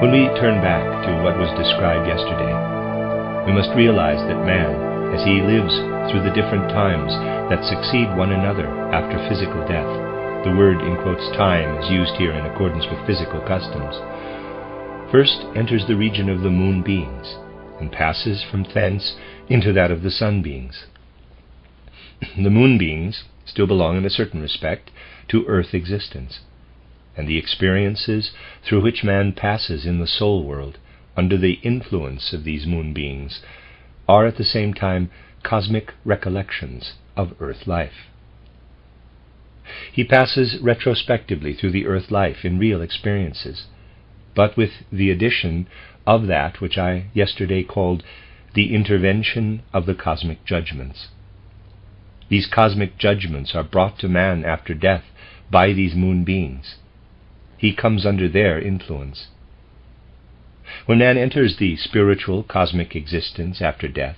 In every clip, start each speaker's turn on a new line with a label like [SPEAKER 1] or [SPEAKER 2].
[SPEAKER 1] When we turn back to what was described yesterday, we must realize that man, as he lives through the different times that succeed one another after physical death, the word in quotes time is used here in accordance with physical customs, first enters the region of the moon beings and passes from thence into that of the sun beings. The moon beings still belong in a certain respect to earth existence, and the experiences through which man passes in the soul world under the influence of these moon beings are at the same time cosmic recollections of earth life. He passes retrospectively through the earth life in real experiences, but with the addition of that which I yesterday called the intervention of the cosmic judgments. These cosmic judgments are brought to man after death by these moon beings. He comes under their influence. When man enters the spiritual cosmic existence after death,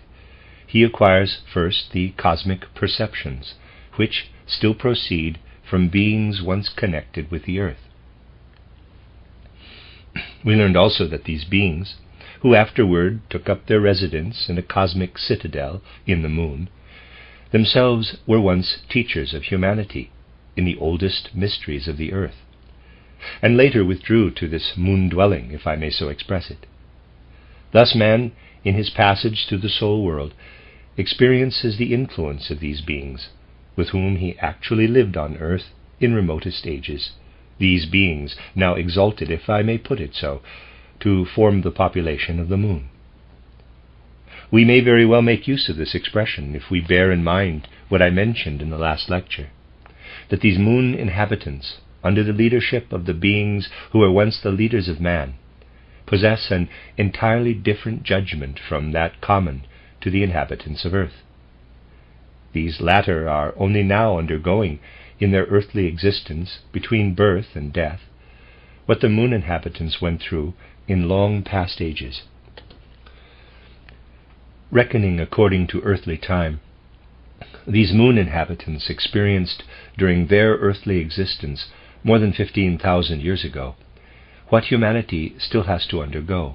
[SPEAKER 1] he acquires first the cosmic perceptions, which still proceed from beings once connected with the earth. We learned also that these beings, who afterward took up their residence in a cosmic citadel in the moon, themselves were once teachers of humanity in the oldest mysteries of the earth, and later withdrew to this moon dwelling, if I may so express it. Thus man, in his passage through the soul world, experiences the influence of these beings, with whom he actually lived on earth in remotest ages, these beings now exalted, if I may put it so, to form the population of the moon. We may very well make use of this expression if we bear in mind what I mentioned in the last lecture, that these moon inhabitants, under the leadership of the beings who were once the leaders of man, possess an entirely different judgment from that common to the inhabitants of earth. These latter are only now undergoing in their earthly existence between birth and death what the moon inhabitants went through in long past ages. Reckoning according to earthly time, these moon inhabitants experienced during their earthly existence more than 15,000 years ago what humanity still has to undergo.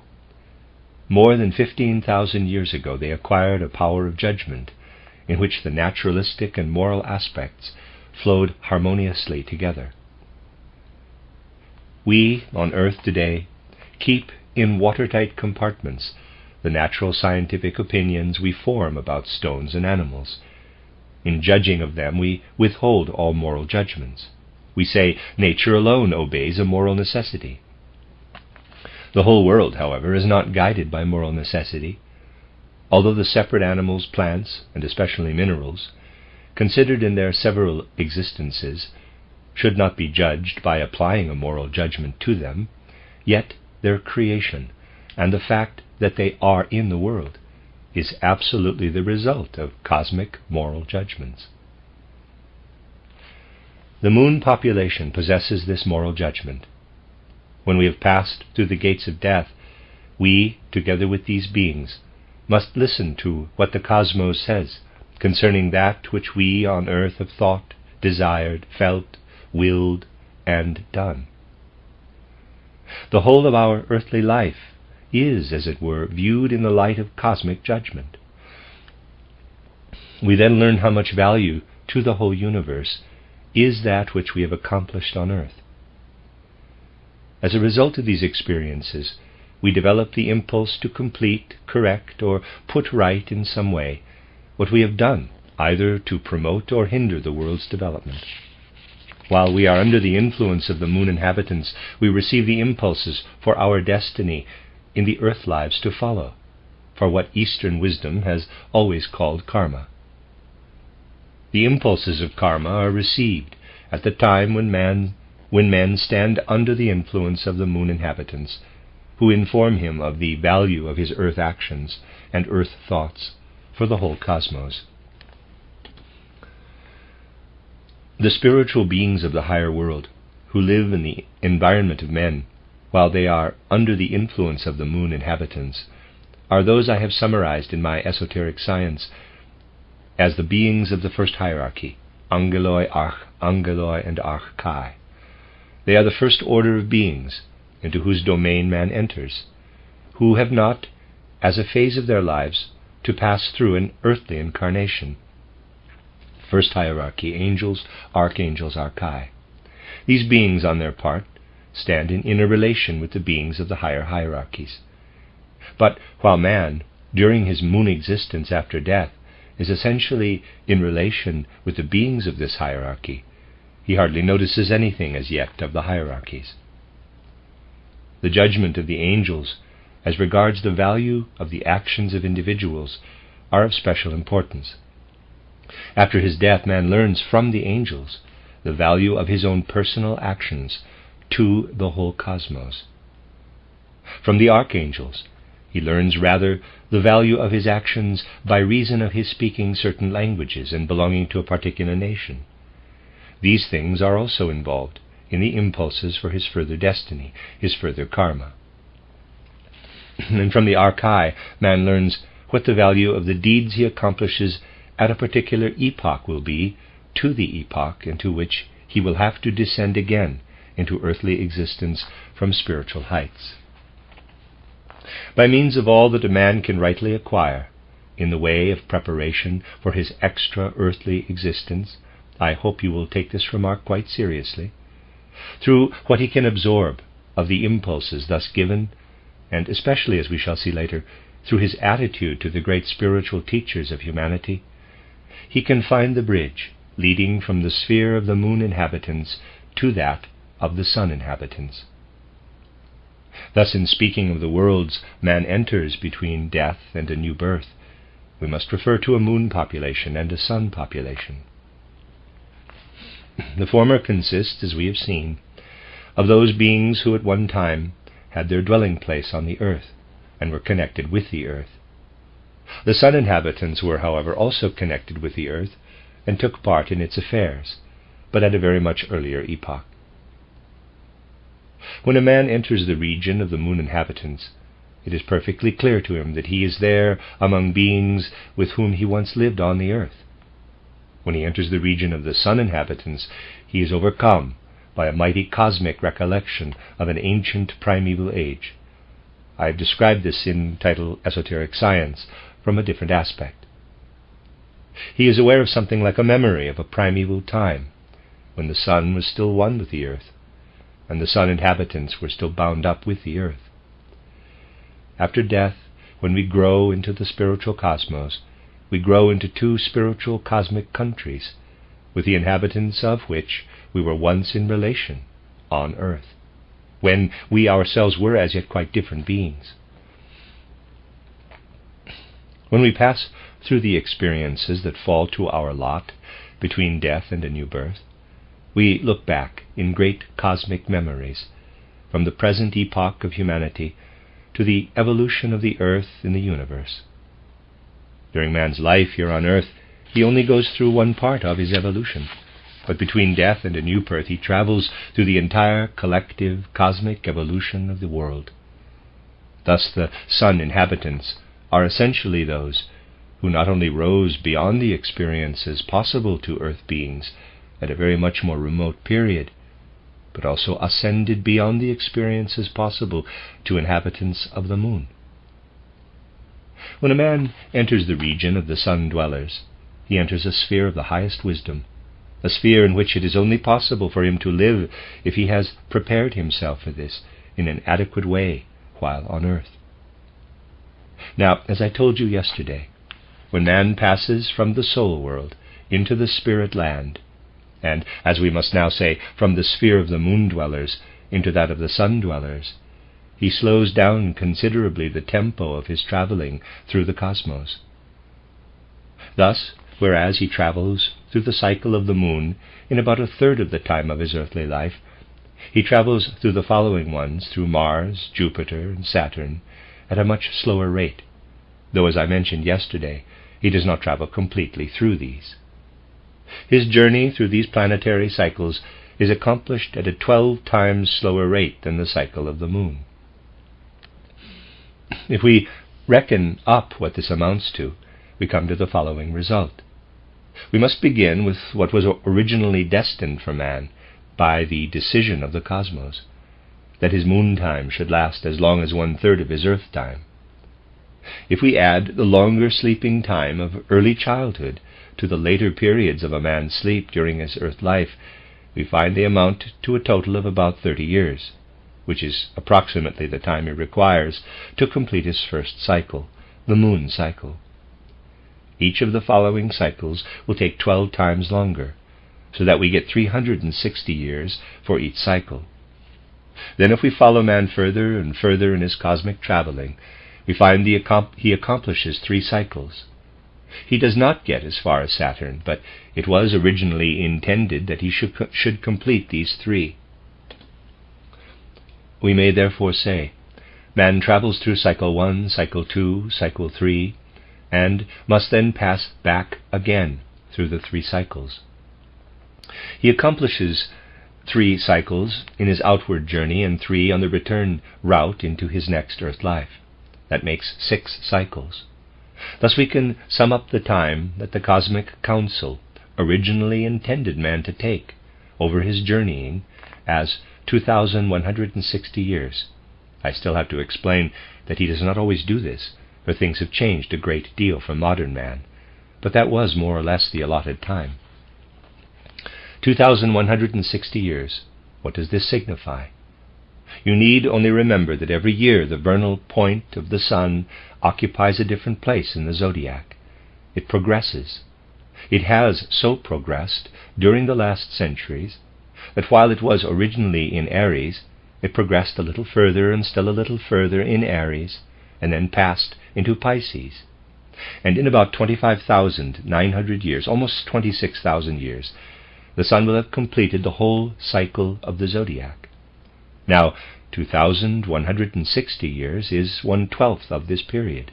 [SPEAKER 1] More than 15,000 years ago they acquired a power of judgment in which the naturalistic and moral aspects flowed harmoniously together. We, on earth today, keep in watertight compartments the natural scientific opinions we form about stones and animals. In judging of them, we withhold all moral judgments. We say nature alone obeys a moral necessity. The whole world, however, is not guided by moral necessity. Although the separate animals, plants, and especially minerals, considered in their several existences, should not be judged by applying a moral judgment to them, yet their creation, and the fact that they are in the world, is absolutely the result of cosmic moral judgments. The moon population possesses this moral judgment. When we have passed through the gates of death, we, together with these beings, must listen to what the cosmos says concerning that which we on earth have thought, desired, felt, willed, and done. The whole of our earthly life is, as it were, viewed in the light of cosmic judgment. We then learn how much value to the whole universe is that which we have accomplished on earth. As a result of these experiences, we develop the impulse to complete, correct, or put right in some way what we have done, either to promote or hinder the world's development. While we are under the influence of the moon inhabitants, we receive the impulses for our destiny in the earth lives to follow, for what Eastern wisdom has always called karma. The impulses of karma are received at the time when men stand under the influence of the moon inhabitants, who inform him of the value of his earth actions and earth thoughts for the whole cosmos. The spiritual beings of the higher world, who live in the environment of men, while they are under the influence of the moon inhabitants, are those I have summarized in my esoteric science as the beings of the first hierarchy, angeloi, archangeloi, and archkai. They are the first order of beings, into whose domain man enters, who have not, as a phase of their lives, to pass through an earthly incarnation. First hierarchy, angels, archangels, archai. These beings, on their part, stand in inner relation with the beings of the higher hierarchies. But while man, during his moon existence after death, is essentially in relation with the beings of this hierarchy, he hardly notices anything as yet of the hierarchies. The judgment of the angels as regards the value of the actions of individuals are of special importance. After his death, man learns from the angels the value of his own personal actions to the whole cosmos. From the archangels, he learns rather the value of his actions by reason of his speaking certain languages and belonging to a particular nation. These things are also involved in the impulses for his further destiny, his further karma. And from the archai, man learns what the value of the deeds he accomplishes at a particular epoch will be to the epoch into which he will have to descend again into earthly existence from spiritual heights. By means of all that a man can rightly acquire in the way of preparation for his extra-earthly existence, I hope you will take this remark quite seriously, through what he can absorb of the impulses thus given, and especially, as we shall see later, through his attitude to the great spiritual teachers of humanity, he can find the bridge leading from the sphere of the moon inhabitants to that of the sun inhabitants. Thus, in speaking of the worlds man enters between death and a new birth, we must refer to a moon population and a sun population. The former consists, as we have seen, of those beings who at one time had their dwelling place on the earth and were connected with the earth. The sun inhabitants were, however, also connected with the earth and took part in its affairs, but at a very much earlier epoch. When a man enters the region of the moon inhabitants, it is perfectly clear to him that he is there among beings with whom he once lived on the earth. When he enters the region of the sun inhabitants, he is overcome by a mighty cosmic recollection of an ancient primeval age. I have described this in title Esoteric Science from a different aspect. He is aware of something like a memory of a primeval time, when the sun was still one with the earth, and the sun inhabitants were still bound up with the earth. After death, when we grow into the spiritual cosmos, we grow into two spiritual cosmic countries, with the inhabitants of which we were once in relation on earth, when we ourselves were as yet quite different beings. When we pass through the experiences that fall to our lot between death and a new birth, we look back in great cosmic memories from the present epoch of humanity to the evolution of the earth in the universe. During man's life here on earth, he only goes through one part of his evolution, but between death and a new birth he travels through the entire collective cosmic evolution of the world. Thus the sun inhabitants are essentially those who not only rose beyond the experiences possible to earth beings at a very much more remote period, but also ascended beyond the experiences possible to inhabitants of the moon. When a man enters the region of the sun dwellers, he enters a sphere of the highest wisdom, a sphere in which it is only possible for him to live if he has prepared himself for this in an adequate way while on earth. Now, as I told you yesterday, when man passes from the soul world into the spirit land, and, as we must now say, from the sphere of the moon dwellers into that of the sun dwellers, he slows down considerably the tempo of his traveling through the cosmos. Thus, whereas he travels through the cycle of the moon in about a third of the time of his earthly life, he travels through the following ones, through Mars, Jupiter, and Saturn, at a much slower rate, though, as I mentioned yesterday, he does not travel completely through these. His journey through these planetary cycles is accomplished at a 12 times slower rate than the cycle of the moon. If we reckon up what this amounts to, we come to the following result. We must begin with what was originally destined for man by the decision of the cosmos. that his moon time should last as long as 1/3 of his earth time. If we add the longer sleeping time of early childhood to the later periods of a man's sleep during his earth life, we find they amount to a total of about 30 years, which is approximately the time he requires to complete his first cycle, the moon cycle. Each of the following cycles will take 12 times longer, so that we get 360 years for each cycle. Then if we follow man further and further in his cosmic traveling, we find he accomplishes 3 cycles. He does not get as far as Saturn, but it was originally intended that he should complete these 3. We may therefore say, man travels through cycle 1, cycle 2, cycle 3, and must then pass back again through the 3 cycles. He accomplishes 3 cycles in his outward journey and 3 on the return route into his next earth life. That makes 6 cycles. Thus we can sum up the time that the Cosmic Council originally intended man to take over his journeying as 2,160 years. I still have to explain that he does not always do this, for things have changed a great deal from modern man, but that was more or less the allotted time. 2,160 years. What does this signify? You need only remember that every year the vernal point of the sun occupies a different place in the zodiac. It progresses. It has so progressed during the last centuries that while it was originally in Aries, it progressed a little further and still a little further in Aries, and then passed into Pisces. And in about 25,900 years, almost 26,000 years, the sun will have completed the whole cycle of the zodiac. Now, 2,160 years is 1/12 of this period.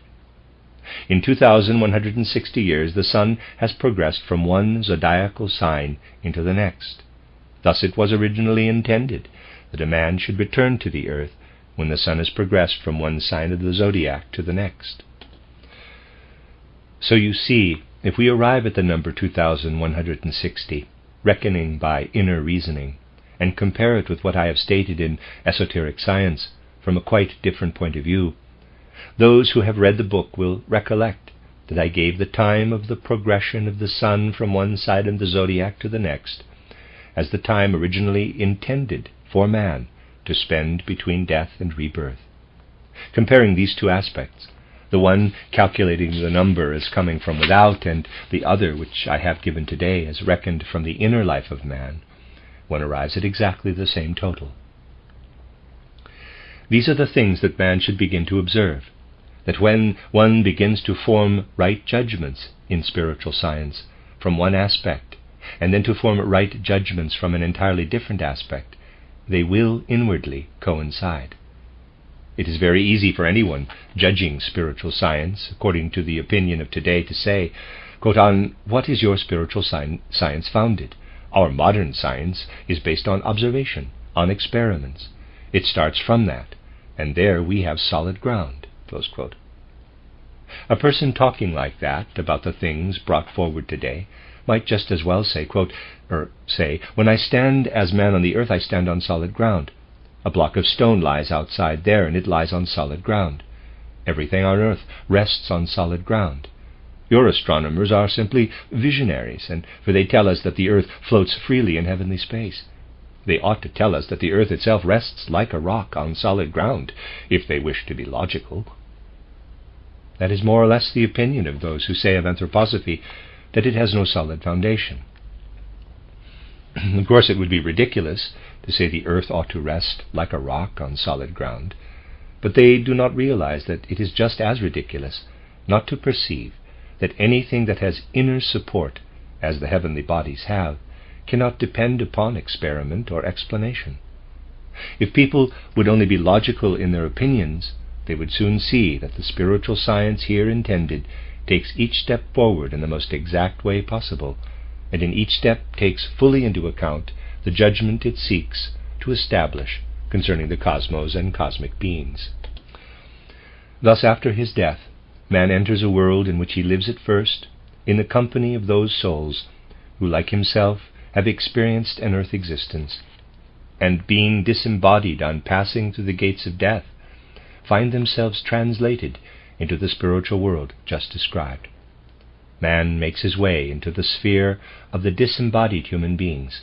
[SPEAKER 1] In 2,160 years, the sun has progressed from one zodiacal sign into the next. Thus it was originally intended that a man should return to the earth when the sun has progressed from one sign of the zodiac to the next. So you see, if we arrive at the number 2,160, reckoning by inner reasoning, and compare it with what I have stated in esoteric science from a quite different point of view, those who have read the book will recollect that I gave the time of the progression of the sun from one side of the zodiac to the next as the time originally intended for man to spend between death and rebirth. Comparing these 2 aspects, the one calculating the number as coming from without, and the other, which I have given today, as reckoned from the inner life of man, one arrives at exactly the same total. These are the things that man should begin to observe, that when one begins to form right judgments in spiritual science from one aspect, and then to form right judgments from an entirely different aspect, they will inwardly coincide. It is very easy for anyone judging spiritual science, according to the opinion of today, to say, quote, "On what is your spiritual science founded? Our modern science is based on observation, on experiments. It starts from that, and there we have solid ground." Close quote. A person talking like that about the things brought forward today might just as well say, quote, say, "When I stand as man on the earth, I stand on solid ground. A block of stone lies outside there, and it lies on solid ground. Everything on earth rests on solid ground. Your astronomers are simply visionaries, for they tell us that the earth floats freely in heavenly space. They ought to tell us that the earth itself rests like a rock on solid ground, if they wish to be logical." That is more or less the opinion of those who say of anthroposophy that it has no solid foundation. Of course, it would be ridiculous to say the earth ought to rest like a rock on solid ground, but they do not realize that it is just as ridiculous not to perceive that anything that has inner support, as the heavenly bodies have, cannot depend upon experiment or explanation. If people would only be logical in their opinions, they would soon see that the spiritual science here intended takes each step forward in the most exact way possible, and in each step takes fully into account the judgment it seeks to establish concerning the cosmos and cosmic beings. Thus, after his death, man enters a world in which he lives at first in the company of those souls who, like himself, have experienced an earth existence. and being disembodied on passing through the gates of death, find themselves translated into the spiritual world just described. Man makes his way into the sphere of the disembodied human beings,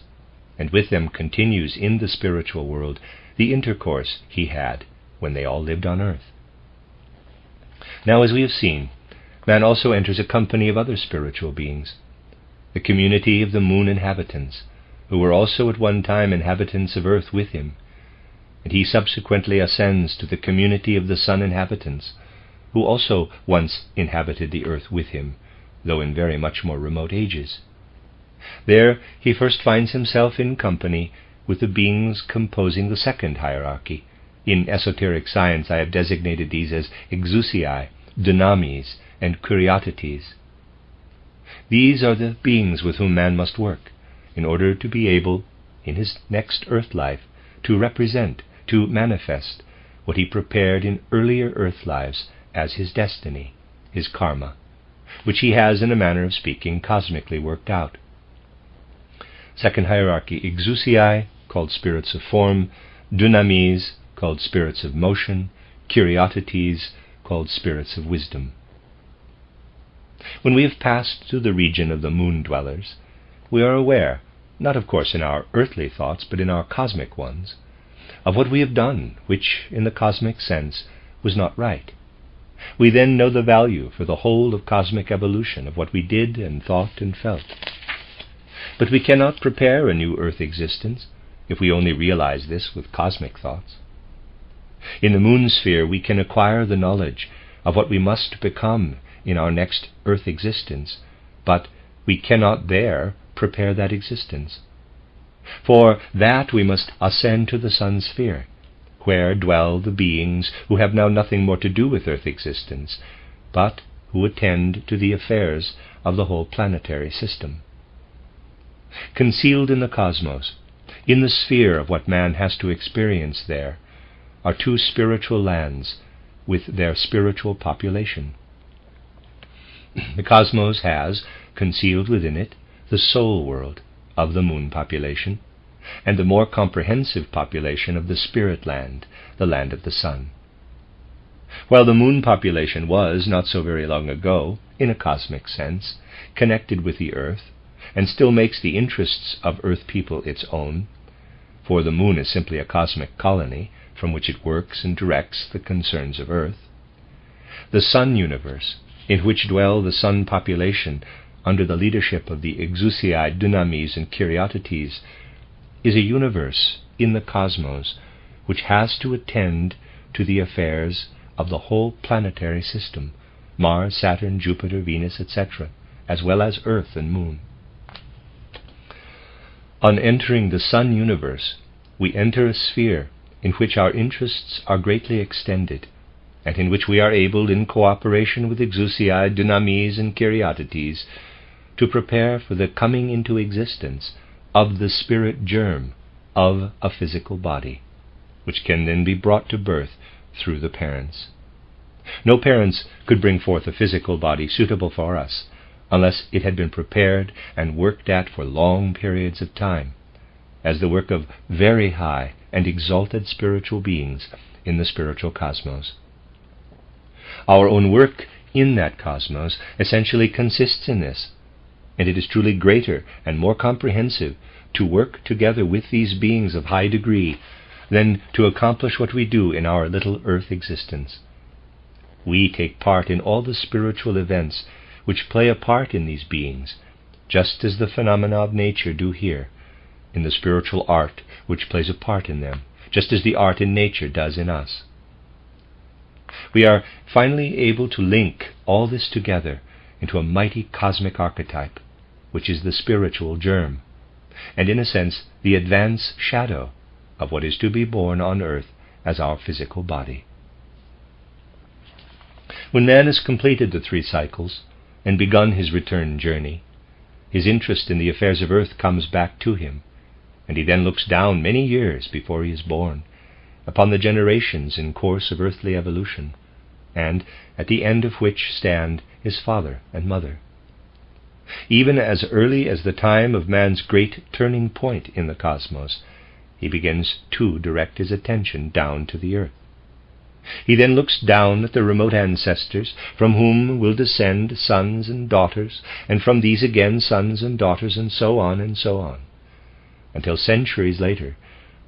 [SPEAKER 1] and with them continues in the spiritual world the intercourse he had when they all lived on earth. Now, as we have seen, man also enters a company of other spiritual beings, the community of the moon inhabitants, who were also at one time inhabitants of earth with him, and he subsequently ascends to the community of the sun inhabitants, who also once inhabited the earth with him, though in very much more remote ages. There he first finds himself in company with the beings composing the second hierarchy. In esoteric science I have designated these as exousiae, dynamis, and kuriatites. These are the beings with whom man must work, in order to be able, in his next earth life, to represent, to manifest, what he prepared in earlier earth lives as his destiny, his karma, which he has, in a manner of speaking, cosmically worked out. Second hierarchy, exousiae, called spirits of form, dynamis, called spirits of motion, kuriatites, called spirits of wisdom. When we have passed through the region of the moon dwellers, we are aware, not of course in our earthly thoughts, but in our cosmic ones, of what we have done, which, in the cosmic sense, was not right. We then know the value for the whole of cosmic evolution of what we did and thought and felt. But we cannot prepare a new earth existence if we only realize this with cosmic thoughts. In the moon sphere we can acquire the knowledge of what we must become in our next earth existence, but we cannot there prepare that existence. For that we must ascend to the sun sphere, where dwell the beings who have now nothing more to do with earth existence, but who attend to the affairs of the whole planetary system. Concealed in the cosmos, in the sphere of what man has to experience there, are two spiritual lands with their spiritual population. The cosmos has, concealed within it, the soul world of the moon population, and the more comprehensive population of the spirit land, the land of the sun. While the moon population was, not so very long ago, in a cosmic sense, connected with the earth, and still makes the interests of earth people its own, for the moon is simply a cosmic colony from which it works and directs the concerns of earth, the sun universe, in which dwell the sun population under the leadership of the exousiae, dynamis, and kuriatites, is a universe in the cosmos which has to attend to the affairs of the whole planetary system, Mars, Saturn, Jupiter, Venus, etc., as well as Earth and Moon. On entering the sun universe, we enter a sphere in which our interests are greatly extended, and in which we are able, in cooperation with exousiae, dynamis, and kuriatites, to prepare for the coming into existence of the spirit germ of a physical body, which can then be brought to birth through the parents. No parents could bring forth a physical body suitable for us unless it had been prepared and worked at for long periods of time, as the work of very high and exalted spiritual beings in the spiritual cosmos. Our own work in that cosmos essentially consists in this, and it is truly greater and more comprehensive to work together with these beings of high degree than to accomplish what we do in our little earth existence. We take part in all the spiritual events which play a part in these beings, just as the phenomena of nature do here, in the spiritual art which plays a part in them, just as the art in nature does in us. We are finally able to link all this together into a mighty cosmic archetype, which is the spiritual germ, and in a sense the advance shadow of what is to be born on earth as our physical body. When man has completed the 3 cycles and begun his return journey, his interest in the affairs of earth comes back to him, and he then looks down many years before he is born upon the generations in course of earthly evolution, and at the end of which stand his father and mother. Even as early as the time of man's great turning point in the cosmos, he begins to direct his attention down to the earth. He then looks down at the remote ancestors, from whom will descend sons and daughters, and from these again sons and daughters, and so on, until centuries later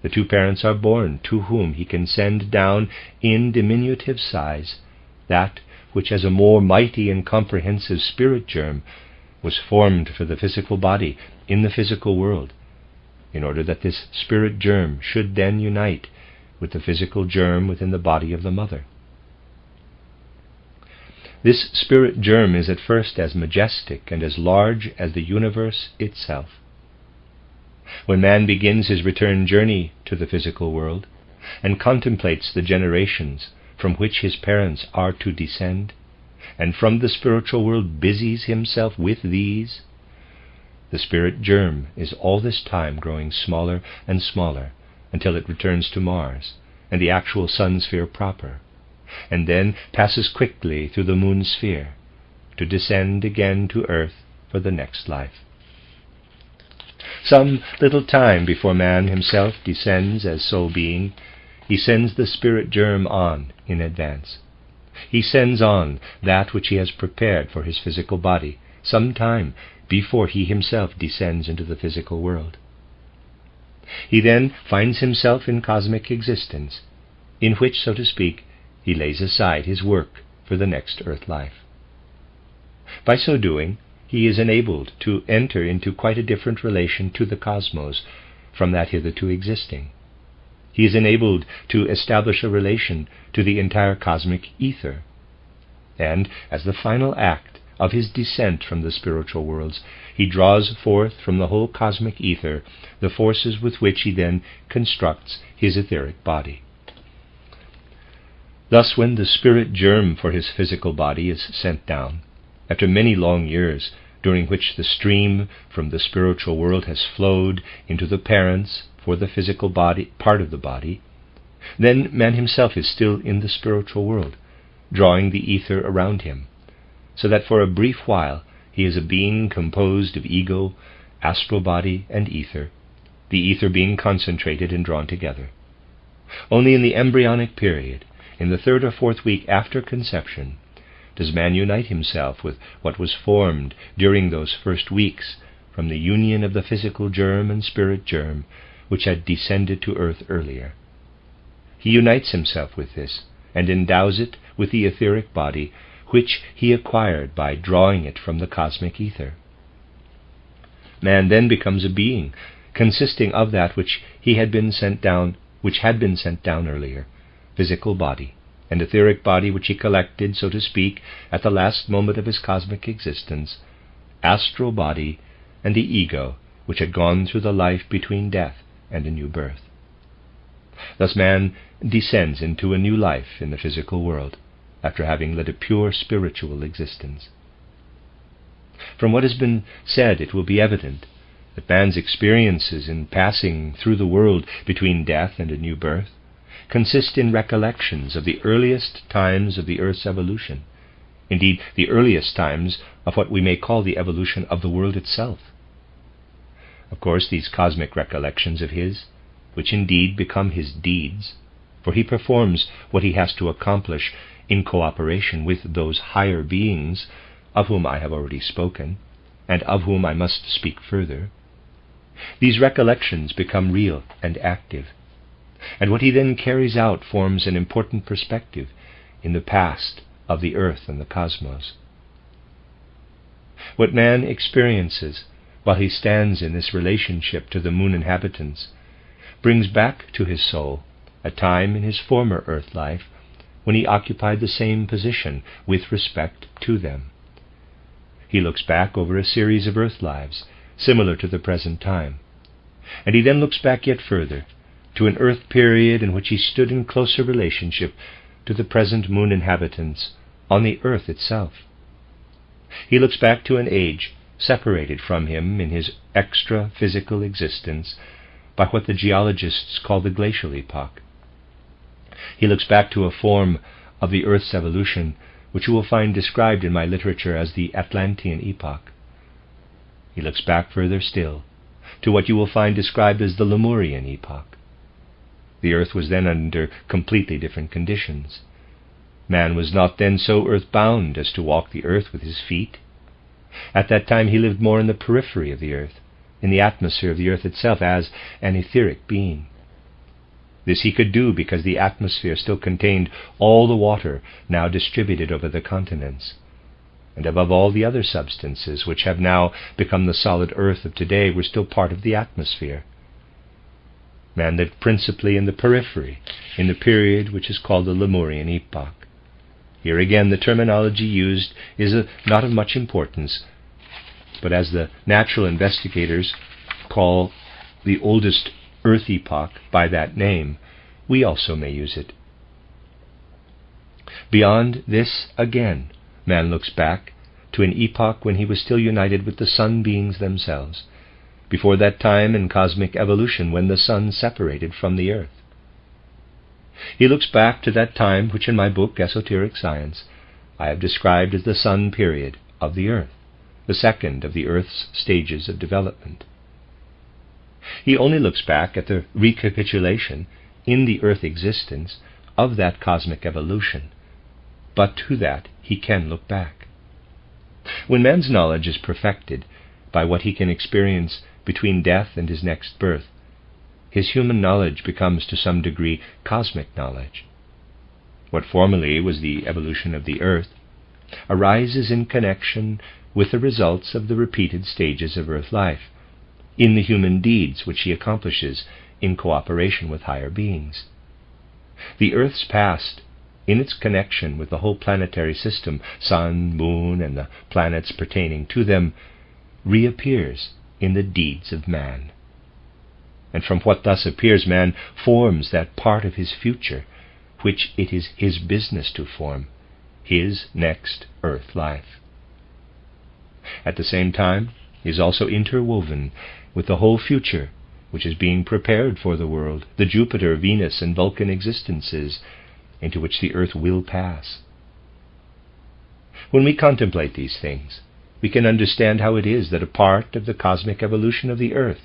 [SPEAKER 1] the two parents are born, to whom he can send down in diminutive size that which as a more mighty and comprehensive spirit germ was formed for the physical body in the physical world, in order that this spirit germ should then unite with the physical germ within the body of the mother. This spirit germ is at first as majestic and as large as the universe itself. When man begins his return journey to the physical world and contemplates the generations from which his parents are to descend, and from the spiritual world busies himself with these, the spirit germ is all this time growing smaller and smaller until it returns to Mars and the actual sun sphere proper, and then passes quickly through the moon sphere to descend again to Earth for the next life. Some little time before man himself descends as soul being, he sends the spirit germ on in advance. He sends on that which he has prepared for his physical body some time before he himself descends into the physical world. He then finds himself in cosmic existence, in which, so to speak, he lays aside his work for the next earth life. By so doing, he is enabled to enter into quite a different relation to the cosmos from that hitherto existing. He is enabled to establish a relation to the entire cosmic ether, and as the final act of his descent from the spiritual worlds, he draws forth from the whole cosmic ether the forces with which he then constructs his etheric body. Thus, when the spirit germ for his physical body is sent down, after many long years during which the stream from the spiritual world has flowed into the parents for the physical body, part of the body, then man himself is still in the spiritual world, drawing the ether around him, so that for a brief while he is a being composed of ego, astral body, and ether, the ether being concentrated and drawn together. Only in the embryonic period, in the 3rd or 4th week after conception, does man unite himself with what was formed during those first weeks from the union of the physical germ and spirit germ which had descended to earth earlier. He unites himself with this and endows it with the etheric body which he acquired by drawing it from the cosmic ether. Man then becomes a being consisting of that which had been sent down earlier, physical body, and etheric body which he collected, so to speak, at the last moment of his cosmic existence, astral body, and the ego which had gone through the life between death and a new birth. Thus man descends into a new life in the physical world, after having led a pure spiritual existence. From what has been said, it will be evident that man's experiences in passing through the world between death and a new birth consist in recollections of the earliest times of the earth's evolution, indeed the earliest times of what we may call the evolution of the world itself. Of course, these cosmic recollections of his, which indeed become his deeds, for he performs what he has to accomplish in cooperation with those higher beings of whom I have already spoken, and of whom I must speak further, these recollections become real and active, and what he then carries out forms an important perspective in the past of the earth and the cosmos. What man experiences while he stands in this relationship to the moon inhabitants brings back to his soul a time in his former earth life when he occupied the same position with respect to them. He looks back over a series of earth lives similar to the present time, and he then looks back yet further to an earth period in which he stood in closer relationship to the present moon inhabitants on the earth itself. He looks back to an age separated from him in his extra-physical existence by what the geologists call the glacial epoch. He looks back to a form of the earth's evolution which you will find described in my literature as the Atlantean epoch. He looks back further still to what you will find described as the Lemurian epoch, The earth was then under completely different conditions. Man was not then so earth-bound as to walk the earth with his feet. At that time he lived more in the periphery of the earth, in the atmosphere of the earth itself, as an etheric being. This he could do because the atmosphere still contained all the water now distributed over the continents, and above all the other substances which have now become the solid earth of today were still part of the atmosphere. Man lived principally in the periphery, in the period which is called the Lemurian epoch. Here again the terminology used is not of much importance, but as the natural investigators call the oldest earth epoch by that name, we also may use it. Beyond this, again, man looks back to an epoch when he was still united with the sun beings themselves, before that time in cosmic evolution when the sun separated from the earth. He looks back to that time which in my book, Esoteric Science, I have described as the sun period of the earth, the second of the earth's stages of development. He only looks back at the recapitulation in the earth existence of that cosmic evolution, but to that he can look back. When man's knowledge is perfected by what he can experience between death and his next birth, his human knowledge becomes to some degree cosmic knowledge. What formerly was the evolution of the earth arises in connection with the results of the repeated stages of earth life, in the human deeds which he accomplishes in cooperation with higher beings. The earth's past, in its connection with the whole planetary system, sun, moon, and the planets pertaining to them, reappears in the deeds of man. And from what thus appears, man forms that part of his future which it is his business to form, his next earth life. At the same time, he is also interwoven with the whole future which is being prepared for the world, the Jupiter, Venus, and Vulcan existences into which the earth will pass. When we contemplate these things, we can understand how it is that a part of the cosmic evolution of the earth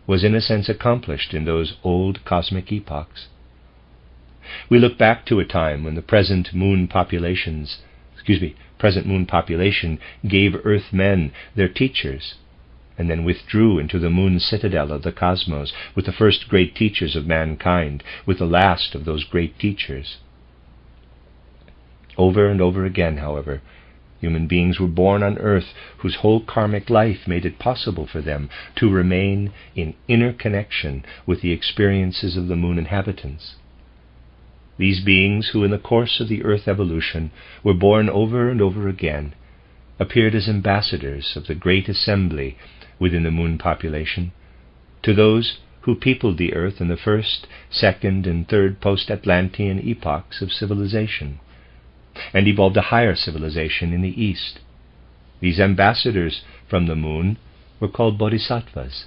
[SPEAKER 1] was in a sense accomplished in those old cosmic epochs. We look back to a time when the present moon population gave earth men their teachers, and then withdrew into the moon citadel of the cosmos with the first great teachers of mankind, with the last of those great teachers. Over and over again, however, human beings were born on earth whose whole karmic life made it possible for them to remain in inner connection with the experiences of the moon inhabitants. These beings, who in the course of the earth evolution were born over and over again, appeared as ambassadors of the great assembly within the moon population to those who peopled the earth in the first, second, and third post-Atlantean epochs of civilization, and evolved a higher civilization in the east. These ambassadors from the moon were called bodhisattvas.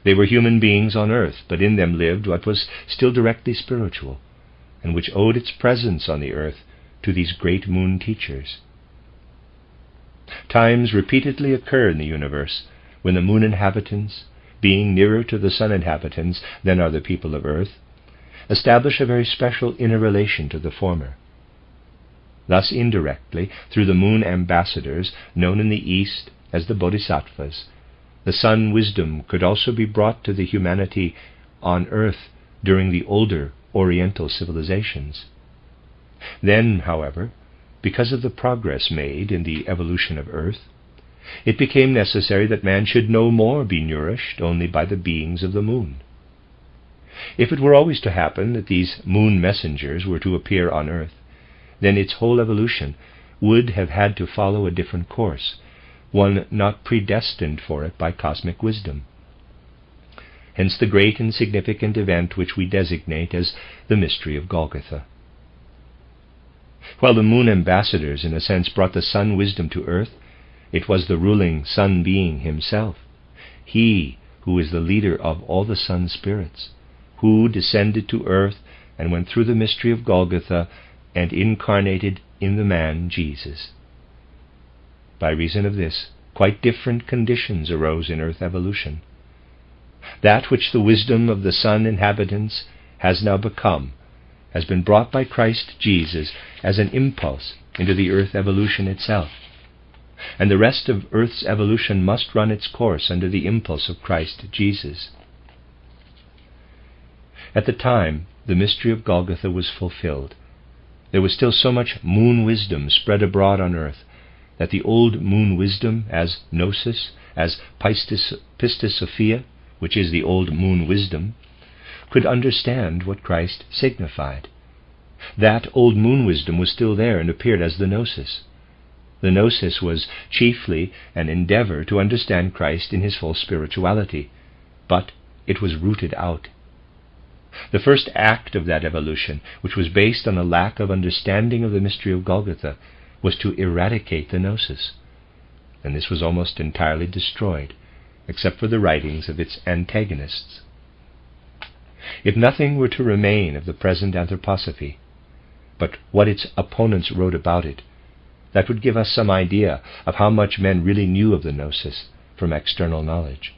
[SPEAKER 1] They were human beings on earth, but in them lived what was still directly spiritual, and which owed its presence on the earth to these great moon teachers. Times repeatedly occur in the universe when the moon inhabitants, being nearer to the sun inhabitants than are the people of earth, establish a very special inner relation to the former. Thus, indirectly, through the moon ambassadors, known in the East as the bodhisattvas, the sun wisdom could also be brought to the humanity on earth during the older Oriental civilizations. Then, however, because of the progress made in the evolution of earth, it became necessary that man should no more be nourished only by the beings of the moon. If it were always to happen that these moon messengers were to appear on earth, then its whole evolution would have had to follow a different course, one not predestined for it by cosmic wisdom. Hence the great and significant event which we designate as the mystery of Golgotha. While the moon ambassadors, in a sense, brought the sun wisdom to earth, it was the ruling sun being himself, he who is the leader of all the sun spirits, who descended to earth and went through the mystery of Golgotha and incarnated in the man Jesus. By reason of this, quite different conditions arose in earth evolution. That which the wisdom of the sun inhabitants has now become, has been brought by Christ Jesus as an impulse into the earth evolution itself. And the rest of Earth's evolution must run its course under the impulse of Christ Jesus. At the time the mystery of Golgotha was fulfilled, there was still so much moon wisdom spread abroad on earth that the old moon wisdom, as gnosis, as pistis Sophia, which is the old moon wisdom, could understand what Christ signified. That old moon wisdom was still there and appeared as the gnosis. The gnosis was chiefly an endeavor to understand Christ in his full spirituality, but it was rooted out. The first act of that evolution, which was based on a lack of understanding of the mystery of Golgotha, was to eradicate the gnosis, and this was almost entirely destroyed, except for the writings of its antagonists. If nothing were to remain of the present anthroposophy, but what its opponents wrote about it, that would give us some idea of how much men really knew of the gnosis from external knowledge.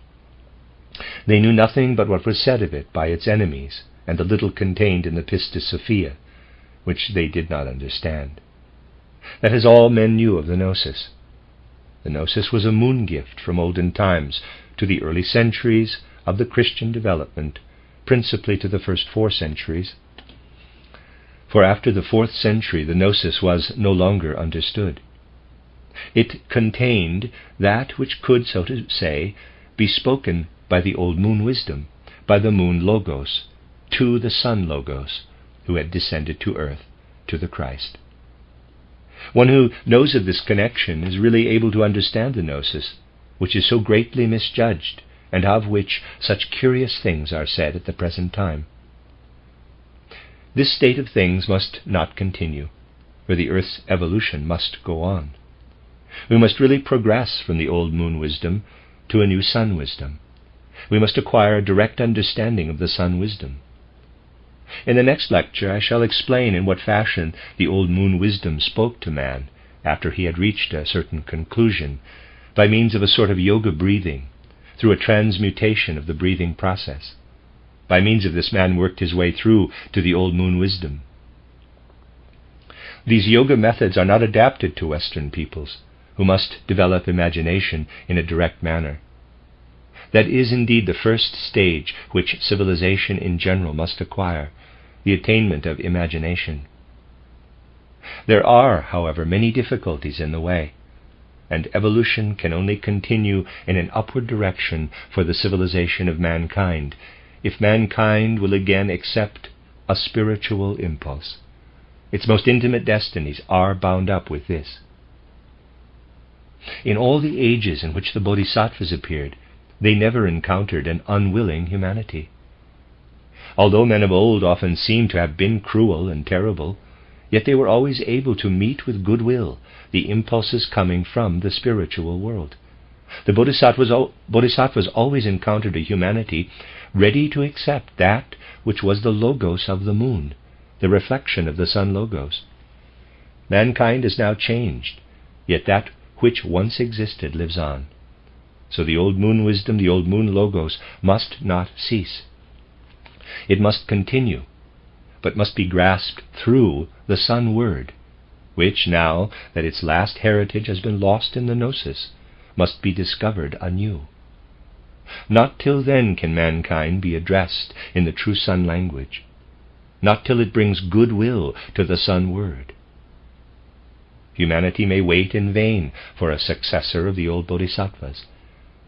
[SPEAKER 1] They knew nothing but what was said of it by its enemies, and the little contained in the Pistis Sophia, which they did not understand. That is all men knew of the gnosis. The gnosis was a moon gift from olden times to the early centuries of the Christian development, principally to the first 4 centuries. For after the 4th century the gnosis was no longer understood. It contained that which could, so to say, be spoken by the old moon wisdom, by the moon logos, to the sun logos, who had descended to earth, to the Christ. One who knows of this connection is really able to understand the gnosis, which is so greatly misjudged, and of which such curious things are said at the present time. This state of things must not continue, for the earth's evolution must go on. We must really progress from the old moon wisdom to a new sun wisdom. We must acquire a direct understanding of the sun wisdom. In the next lecture I shall explain in what fashion the old moon wisdom spoke to man after he had reached a certain conclusion, by means of a sort of yoga breathing, through a transmutation of the breathing process. By means of this man worked his way through to the old moon wisdom. These yoga methods are not adapted to Western peoples, who must develop imagination in a direct manner. That is indeed the first stage which civilization in general must acquire, the attainment of imagination. There are, however, many difficulties in the way, and evolution can only continue in an upward direction for the civilization of mankind, if mankind will again accept a spiritual impulse. Its most intimate destinies are bound up with this. In all the ages in which the Bodhisattvas appeared, they never encountered an unwilling humanity. Although men of old often seem to have been cruel and terrible, yet they were always able to meet with goodwill the impulses coming from the spiritual world. The Bodhisattvas always encountered a humanity ready to accept that which was the logos of the moon, the reflection of the sun logos. Mankind is now changed, yet that which once existed lives on. So the old moon wisdom, the old moon logos, must not cease. It must continue, but must be grasped through the sun word, which, now that its last heritage has been lost in the gnosis, must be discovered anew. Not till then can mankind be addressed in the true sun language, not till it brings goodwill to the sun word. Humanity may wait in vain for a successor of the old Bodhisattvas,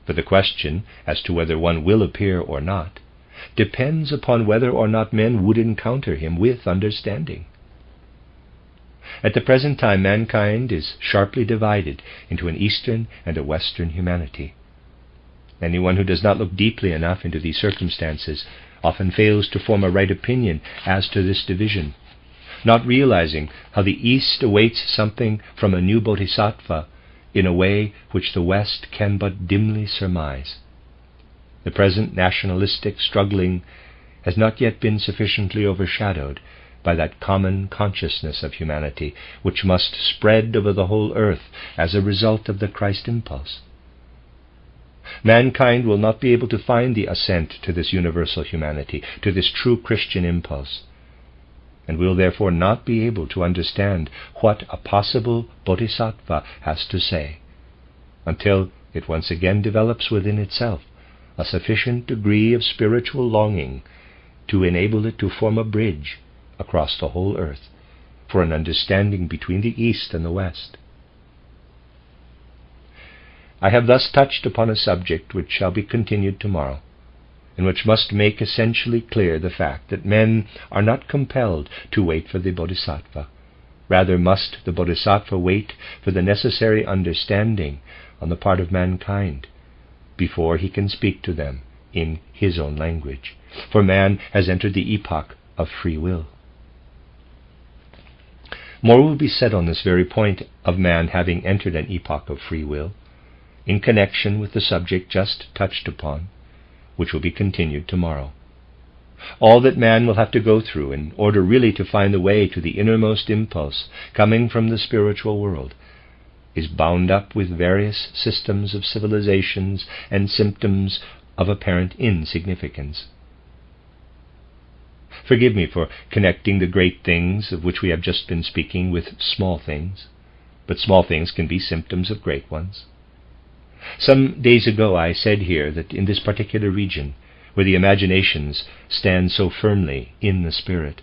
[SPEAKER 1] but the question as to whether one will appear or not depends upon whether or not men would encounter him with understanding. At the present time, mankind is sharply divided into an Eastern and a Western humanity. Anyone who does not look deeply enough into these circumstances often fails to form a right opinion as to this division, not realizing how the East awaits something from a new Bodhisattva in a way which the West can but dimly surmise. The present nationalistic struggling has not yet been sufficiently overshadowed by that common consciousness of humanity which must spread over the whole earth as a result of the Christ impulse. Mankind will not be able to find the ascent to this universal humanity, to this true Christian impulse, and will therefore not be able to understand what a possible bodhisattva has to say, until it once again develops within itself a sufficient degree of spiritual longing to enable it to form a bridge across the whole earth for an understanding between the East and the West. I have thus touched upon a subject which shall be continued tomorrow, and which must make essentially clear the fact that men are not compelled to wait for the bodhisattva. Rather must the bodhisattva wait for the necessary understanding on the part of mankind before he can speak to them in his own language, for man has entered the epoch of free will. More will be said on this very point of man having entered an epoch of free will, in connection with the subject just touched upon, which will be continued tomorrow. All that man will have to go through in order really to find the way to the innermost impulse coming from the spiritual world is bound up with various systems of civilizations and symptoms of apparent insignificance. Forgive me for connecting the great things of which we have just been speaking with small things, but small things can be symptoms of great ones. Some days ago I said here that in this particular region, where the imaginations stand so firmly in the spirit,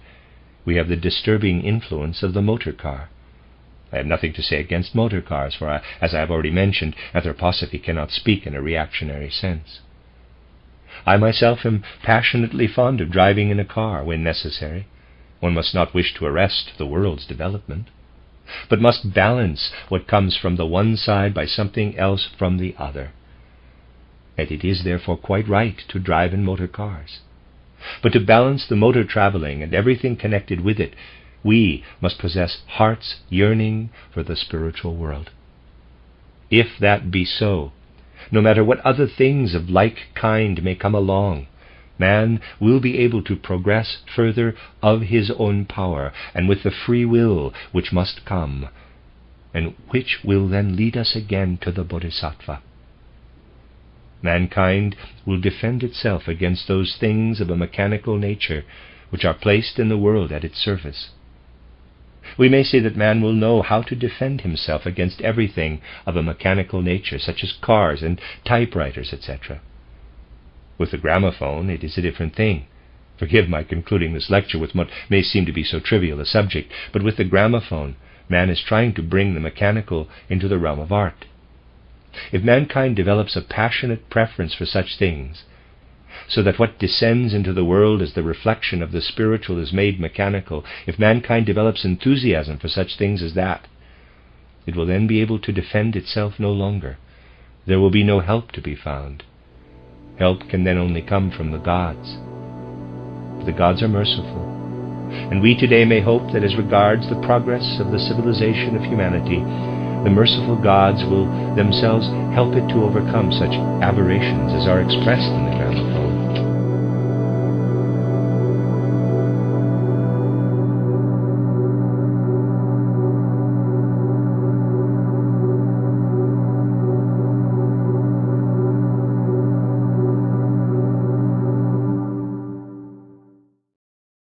[SPEAKER 1] we have the disturbing influence of the motor car. I have nothing to say against motor cars, for, as I have already mentioned, anthroposophy cannot speak in a reactionary sense. I myself am passionately fond of driving in a car when necessary. One must not wish to arrest the world's development, but must balance what comes from the one side by something else from the other. And it is therefore quite right to drive in motor cars. But to balance the motor traveling and everything connected with it, we must possess heart's yearning for the spiritual world. If that be so, no matter what other things of like kind may come along, man will be able to progress further of his own power and with the free will which must come, and which will then lead us again to the bodhisattva. Mankind will defend itself against those things of a mechanical nature which are placed in the world at its surface. We may say that man will know how to defend himself against everything of a mechanical nature, such as cars and typewriters, etc. With the gramophone it is a different thing. Forgive my concluding this lecture with what may seem to be so trivial a subject, but with the gramophone man is trying to bring the mechanical into the realm of art. If mankind develops a passionate preference for such things, so that what descends into the world as the reflection of the spiritual is made mechanical, if mankind develops enthusiasm for such things as that, it will then be able to defend itself no longer. There will be no help to be found. Help can then only come from the gods. The gods are merciful, and we today may hope that as regards the progress of the civilization of humanity, the merciful gods will themselves help it to overcome such aberrations as are expressed in the gramophone.